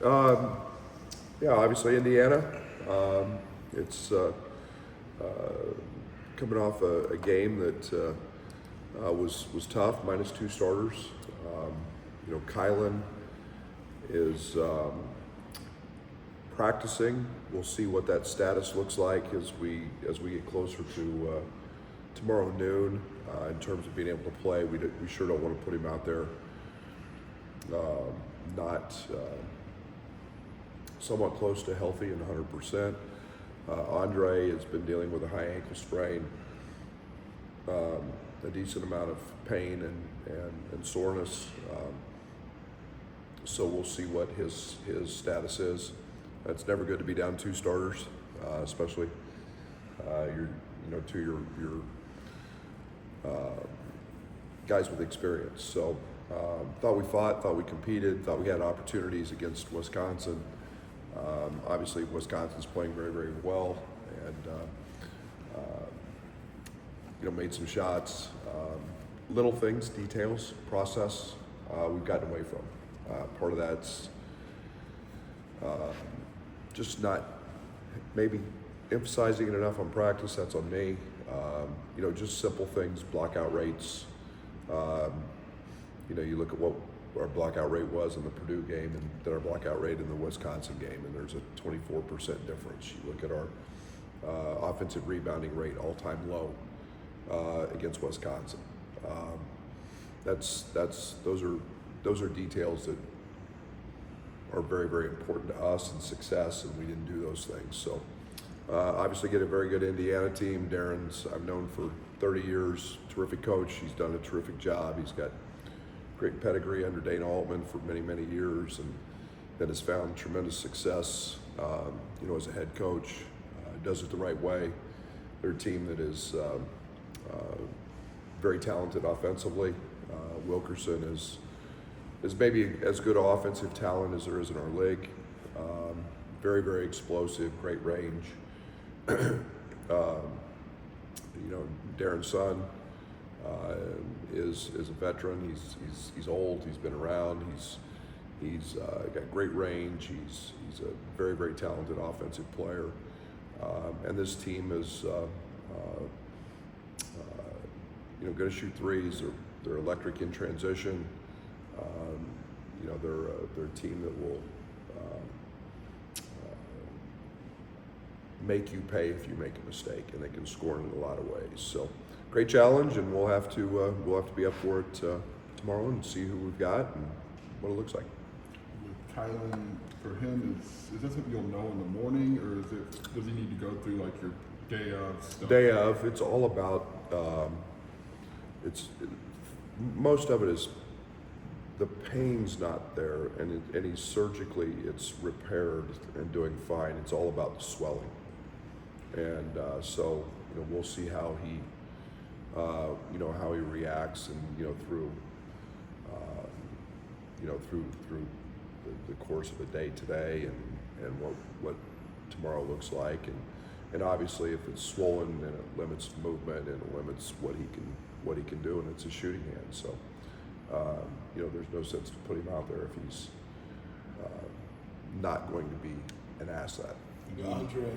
Yeah, obviously Indiana. It's coming off a game that was tough, minus two starters. Kylan is practicing. We'll see what that status looks like as we get closer to tomorrow noon. In terms of being able to play, we sure don't want to put him out there not somewhat close to healthy and 100%. Andre has been dealing with a high ankle sprain, a decent amount of pain and soreness. So we'll see what his status is. It's never good to be down two starters, especially to your guys with experience. So thought we competed, thought we had opportunities against Wisconsin. Obviously, Wisconsin's playing very, very well, and made some shots. Little things, details, process we've gotten away from. Part of that's just not maybe emphasizing it enough on practice. That's on me. Just simple things, blockout rates. You look at what our blockout rate was in the Purdue game and then our blockout rate in the Wisconsin game, and there's a 24% difference. You look at our offensive rebounding rate, all-time low against Wisconsin. Those are details that are very, very important to us and success, and we didn't do those things. So obviously get a very good Indiana team. I've known for 30 years, terrific coach. He's done a terrific job. He's got great pedigree under Dana Altman for many, many years, and that has found tremendous success, as a head coach. Does it the right way. They're a team that is very talented offensively. Wilkerson is maybe as good offensive talent as there is in our league. Very, very explosive, great range. Darren's son is a veteran. He's old. He's been around. He's got great range. He's a very, very talented offensive player. And this team is going to shoot threes. They're electric in transition. They're a team that will make you pay if you make a mistake, and they can score in a lot of ways. So, great challenge, and we'll have to be up for it tomorrow and see who we've got and what it looks like. With Kylan, for him, is that something you'll know in the morning, or does he need to go through like your day of stuff? Day of. It's all about. Most of it is the pain's not there, and he's surgically it's repaired and doing fine. It's all about the swelling, and so we'll see how he how he reacts, and through through the course of the day today, and what tomorrow looks like, and obviously if it's swollen, then it limits movement and it limits what he can do, and it's a shooting hand. So there's no sense to put him out there if he's not going to be an asset. Did Andre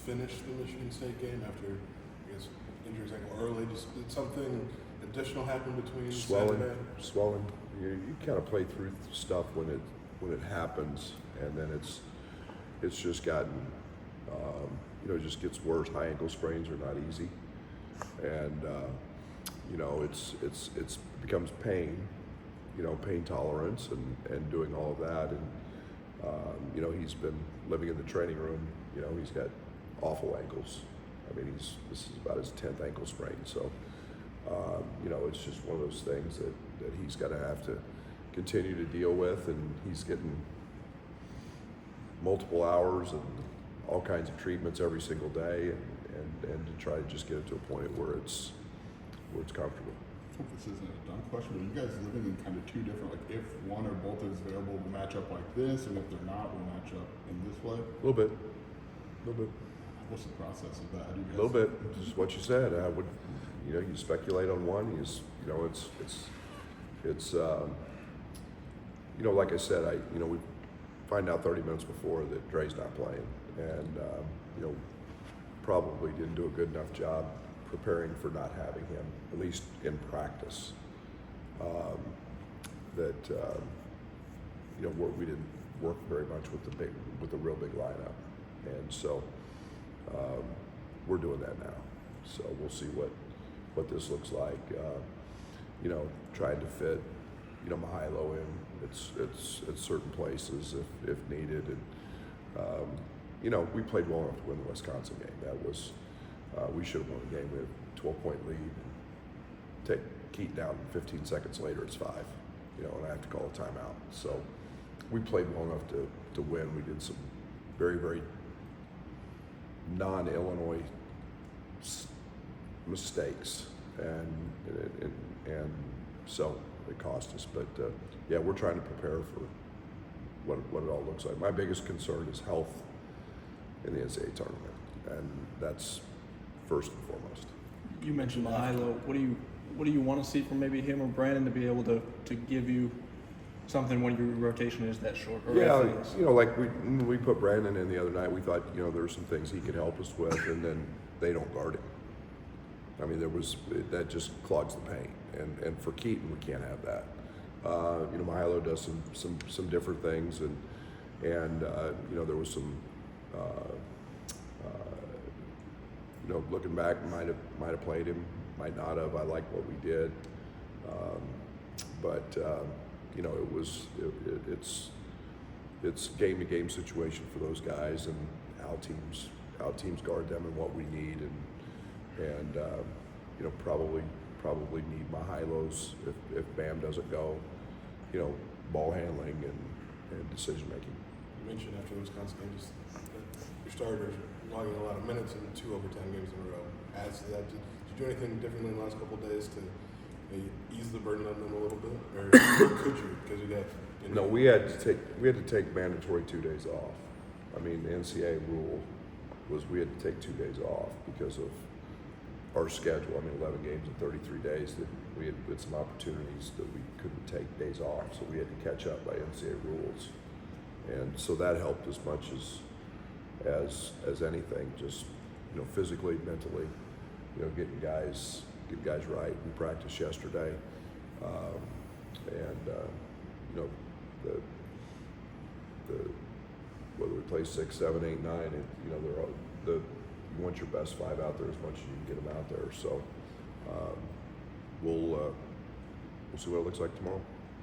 finish the Michigan State game after, I guess, injuries early? Did something additional happen between Saturday? Swelling. You kind of play through stuff when it happens, and then it's just gotten it just gets worse. High ankle sprains are not easy, and it's becomes pain, pain tolerance and doing all of that, and he's been living in the training room. He's got awful ankles. I mean, this is about his 10th ankle sprain. So it's just one of those things that he's got to have to continue to deal with, and he's getting multiple hours and all kinds of treatments every single day, and to try to just get it to a point where it's comfortable. I hope this isn't a dumb question, but you guys living in kind of two different, like if one or both is available, we'll match up like this, and if they're not, we'll match up in this way? A little bit. What's the process of that? How do you guys? A little bit, just what you said. I would, you speculate on one. It's like I said, find out 30 minutes before that Dre's not playing, and probably didn't do a good enough job preparing for not having him, at least in practice. We didn't work very much with the real big lineup, and so we're doing that now. So we'll see what this looks like. Trying to fit Mihajlo in it's certain places if needed, and we played well enough to win the Wisconsin game. That was we should have won the game. We had a 12-point lead. Take Keaton down 15 seconds later, it's 5. And I have to call a timeout. So we played well enough to win. We did some very, very non-Illinois mistakes, and so it cost us. But we're trying to prepare for what it all looks like. My biggest concern is health in the NCAA tournament, and that's first and foremost. You mentioned Mihajlo. What do you want to see from maybe him or Brandon to be able to give you something when your rotation is that short? Like when we put Brandon in the other night, we thought there were some things he could help us with, and then they don't guard him. I mean, that just clogs the paint, and for Keaton, we can't have that. Mihajlo does some different things, and there was some. Looking back, might have played him, might not have. I like what we did, but it's game to game situation for those guys, and how teams guard them and what we need, and probably need Mihajlo's if Bam doesn't go, ball handling and decision making. You mentioned after the Wisconsin game, just your starters logging a lot of minutes in 2 overtime games in a row. Adds to that, did you do anything differently in the last couple of days to maybe ease the burden on them a little bit, or could you? Because you got no, we had to take mandatory 2 days off. I mean, the NCAA rule was we had to take 2 days off because of our schedule. I mean, 11 games in 33 days. That we had some opportunities that we couldn't take days off, so we had to catch up by NCAA rules, and so that helped as much as anything. Just physically, mentally, getting guys right. We practiced yesterday, whether we play 6, 7, 8, 9, they're all, you want your best 5 out there as much as you can get them out there. So we'll see what it looks like tomorrow.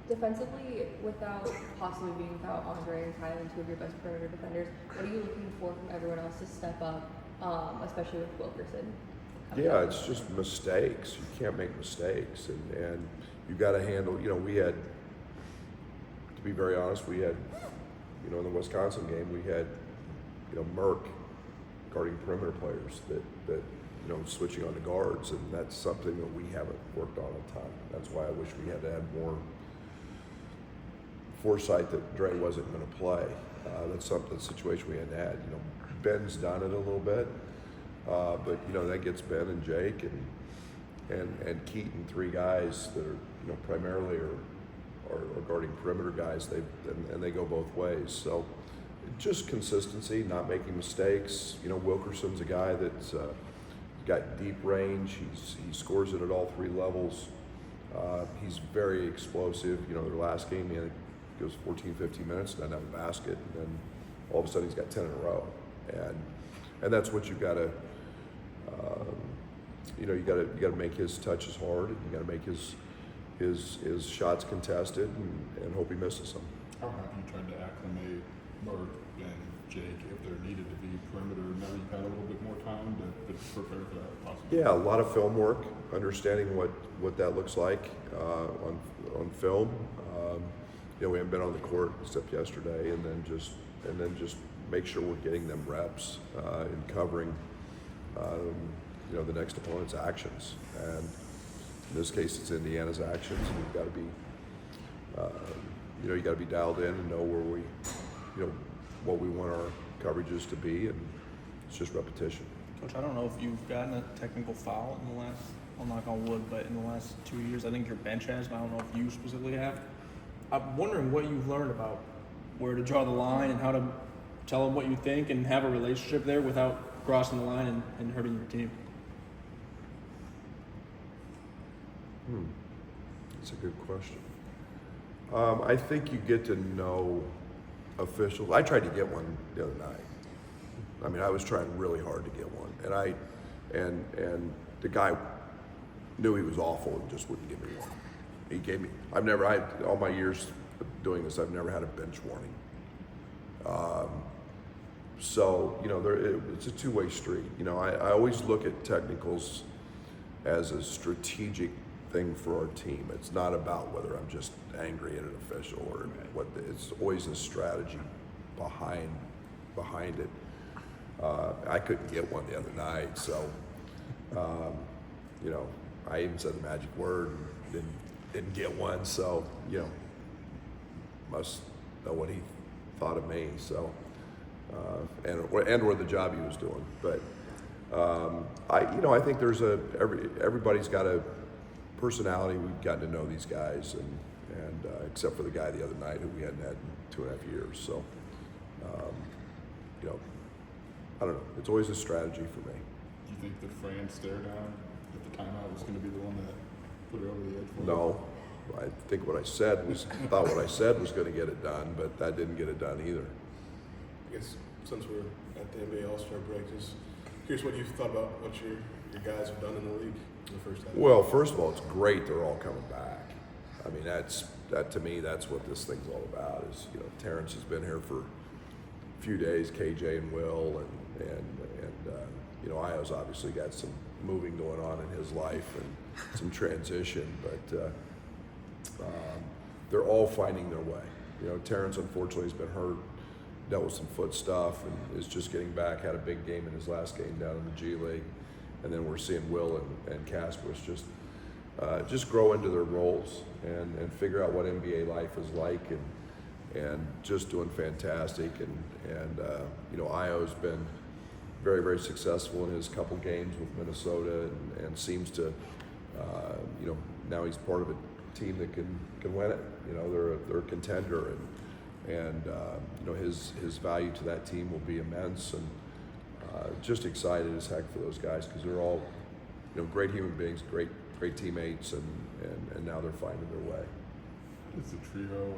Defensively, without possibly being without Andre and Kylan, 2 of your best perimeter defenders, what are you looking for from everyone else to step up, especially with Wilkerson? Yeah, it's just mistakes. You can't make mistakes, and you got to handle. We had, to be very honest, we had, in the Wisconsin game, we had, Merck guarding perimeter players that switching on the guards, and that's something that we haven't worked on a ton. That's why I wish we had to have more foresight that Dre wasn't going to play. That's the situation we had to add. Ben's done it a little bit, but that gets Ben and Jake and Keaton, 3 guys that are primarily are guarding perimeter guys. They go both ways. So just consistency, not making mistakes. Wilkerson's a guy that's got deep range. He scores it at all 3 levels. He's very explosive. Their last game, he goes 14, 15 minutes, doesn't have a basket, and then all of a sudden he's got 10 in a row. And that's what you've got to, you got to make his touches hard, and you got to make his shots contested, and hope he misses them. How have you tried to acclimate Merck and Jake if they're needed to be perimeter? Now you've had a little bit more time to prepare for that possibility. Yeah, a lot of film work, understanding what that looks like on film. We haven't been on the court except yesterday, and then just make sure we're getting them reps and covering the next opponent's actions. And in this case, it's Indiana's actions, and you've got to be you got to be dialed in and know where we what we want our coverages to be, and it's just repetition. Coach, I don't know if you've gotten a technical foul in the last, I'll knock on wood, but in the last 2 years, I think your bench has, but I don't know if you specifically have. I'm wondering what you've learned about where to draw the line and how to tell them what you think and have a relationship there without crossing the line and hurting your team? That's a good question. I think you get to know officials. I tried to get one the other night. I mean, I was trying really hard to get one, and the guy knew he was awful and just wouldn't give me one. He gave me. All my years of doing this, I've never had a bench warning. So it's a two-way street. I always look at technicals as a strategic thing for our team. It's not about whether I'm just angry at an official or what. It's always a strategy behind it. I couldn't get one the other night, so I even said the magic word and didn't get one. So must know what he thought of me. So and or the job he was doing. But I think there's everybody's got a personality. We've gotten to know these guys, and except for the guy the other night who we hadn't had in 2.5 years. So I don't know. It's always a strategy for me. Do you think the Fran stare down at the timeout was going to be the one that put it over the edge for you? No, I think thought what I said was going to get it done, but that didn't get it done either. I guess since we're at the NBA All-Star break, just curious what you thought about what your guys have done in the league in the first half. Well, first of all, it's great they're all coming back. I mean, that to me, that's what this thing's all about. Is Terrence has been here for a few days, KJ and Will, and Io's obviously got some moving going on in his life and some transition, but they're all finding their way. Terrence unfortunately has been hurt, dealt with some foot stuff, and is just getting back. Had a big game in his last game down in the G League, and then we're seeing Will and Kaspar's just grow into their roles and figure out what NBA life is like, and just doing fantastic. And Io's been very, very successful in his couple games with Minnesota, and seems to now he's part of a team that can win it. They're a contender, and his value to that team will be immense, and just excited as heck for those guys, because they're all great human beings, great teammates, and now they're finding their way. It's a trio of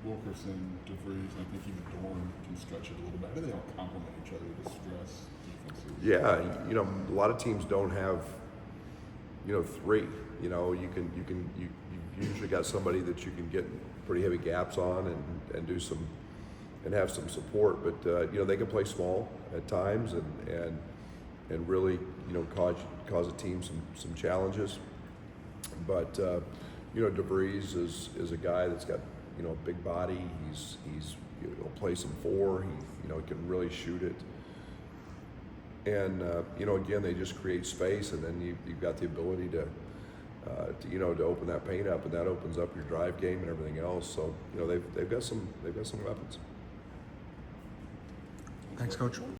Wilkerson, DeVries, and I think even Dorn can stretch it a little bit. How do they all complement each other to stress defenses? Yeah, a lot of teams don't have three. You've usually got somebody that you can get pretty heavy gaps on and do some and have some support, but they can play small at times and really cause a team some challenges. But DeVries is a guy that's got a big body. He'll play some four. He can really shoot it. And again, they just create space, and then you've got the ability to open that paint up, and that opens up your drive game and everything else. So they've got some weapons. Thanks, Coach.